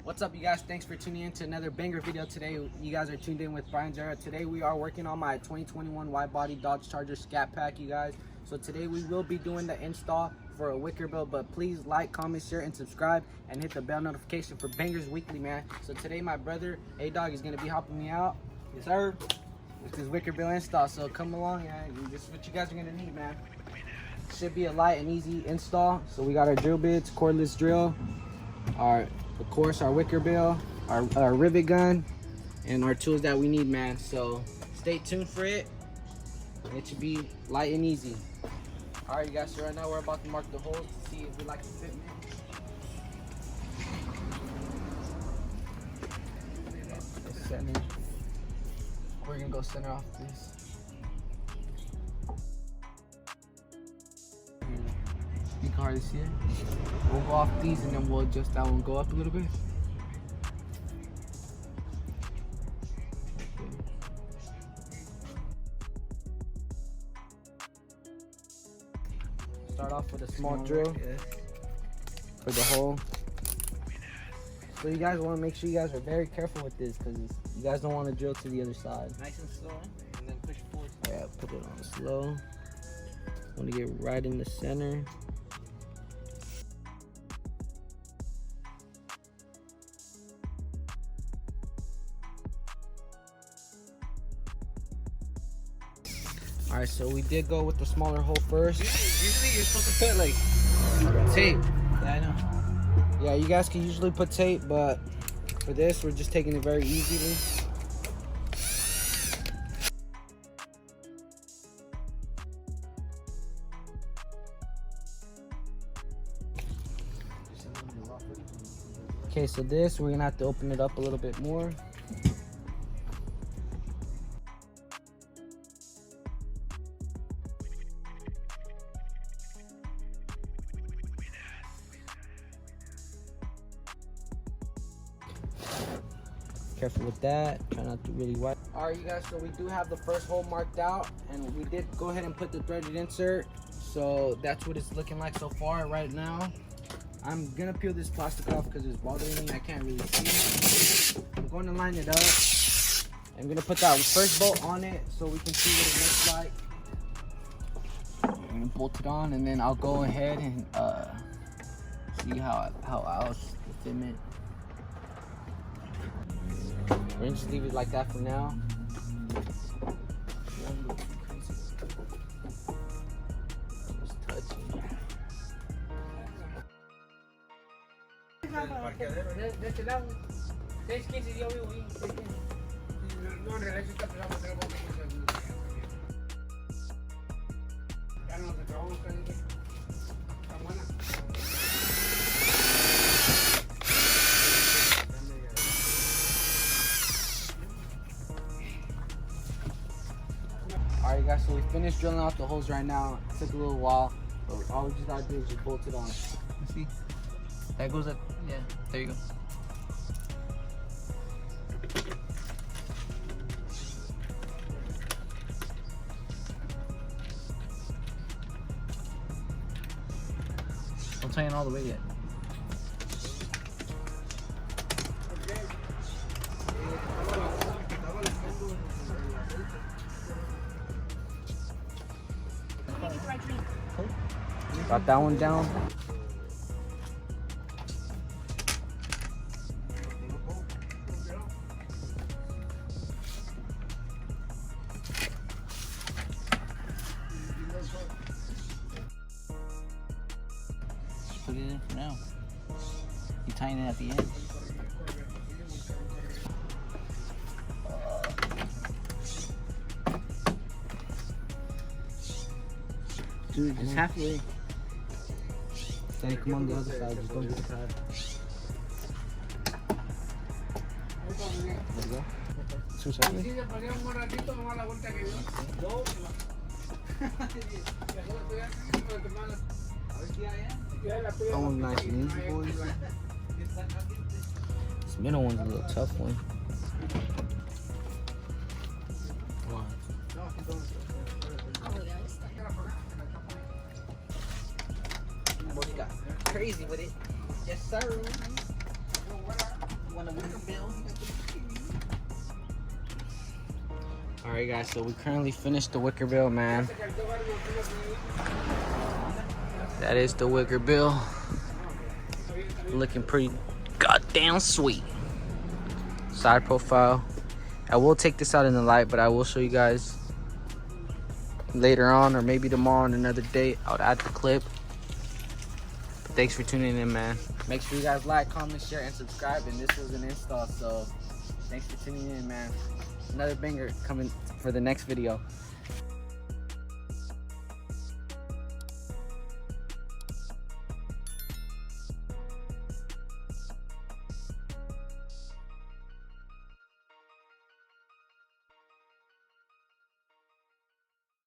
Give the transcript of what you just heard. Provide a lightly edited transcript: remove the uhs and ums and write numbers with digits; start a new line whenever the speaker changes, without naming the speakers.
What's up, you guys? Thanks for tuning in to another banger video today. You guys are tuned in with Brian Zara. Today we are working on my 2021 wide-body Dodge Charger Scatpack, you guys. So today we will be doing the install for a wicker build, but please like, comment, share, and subscribe, and hit the bell notification for bangers weekly, man. So today my brother A-Dog is gonna be helping me out. Yes, sir. With this wicker build install. So come along, man. This is what you guys are gonna need, man. Should be a light and easy install. So we got our drill bits, cordless drill, of course our wicker bill, our rivet gun, and our tools that we need, man. So stay tuned for it. It should be light and easy. All right, you guys, so right now we're about to mark the holes to see if we like the fitment. Center. We're gonna go center off this. You can hardly see it. We'll go off these and then we'll adjust that one, go up a little bit. Start off with a small drill for the hole. So you guys want to make sure you guys are very careful with this because you guys don't want to drill to the other side.
Nice and slow, and then push forward.
Yeah, put it on slow. Want to get right in the center. Alright, so we did go with the smaller hole first.
Usually you're supposed to put like
Tape.
Yeah, I know.
Yeah, you guys can usually put tape, but for this, we're just taking it very easily. Okay, so this, we're gonna have to open it up a little bit more. Careful with that, try not to really wipe. All right, you guys, so we do have the first hole marked out, and we did go ahead and put the threaded insert. So that's what it's looking like so far right now. I'm gonna peel this plastic off because it's bothering me. I can't really see. I'm going to line it up. I'm gonna put that first bolt on it so we can see what it looks like. I'm gonna bolt it on, and then I'll go ahead and see how else the fitment. We're gonna just leave it like that for now. Alright guys, so we finished drilling out the holes right now. It took a little while, but all we just gotta do is just bolt it on.
See? That goes up. Yeah, there you go. Don't tie in all the way yet.
Got that one down.
Just put it in for now. You tighten it at the end.
Dude, just halfway. Then come on the other side, just don't get tired. There you go. 2 seconds. That one's nice and easy, boys. This middle one's a little tough one. Crazy with it. Yes, sir.
want a Wicker bill?
Alright guys, so we currently finished the Wicker bill, man. That is the Wicker bill. Looking pretty goddamn sweet. Side profile. I will take this out in the light, but I will show you guys later on, or maybe tomorrow on another date. I'll add the clip. Thanks for tuning in, man. Make sure you guys like, comment, share, and subscribe. And this was an install, so thanks for tuning in, man. Another banger coming for the next video.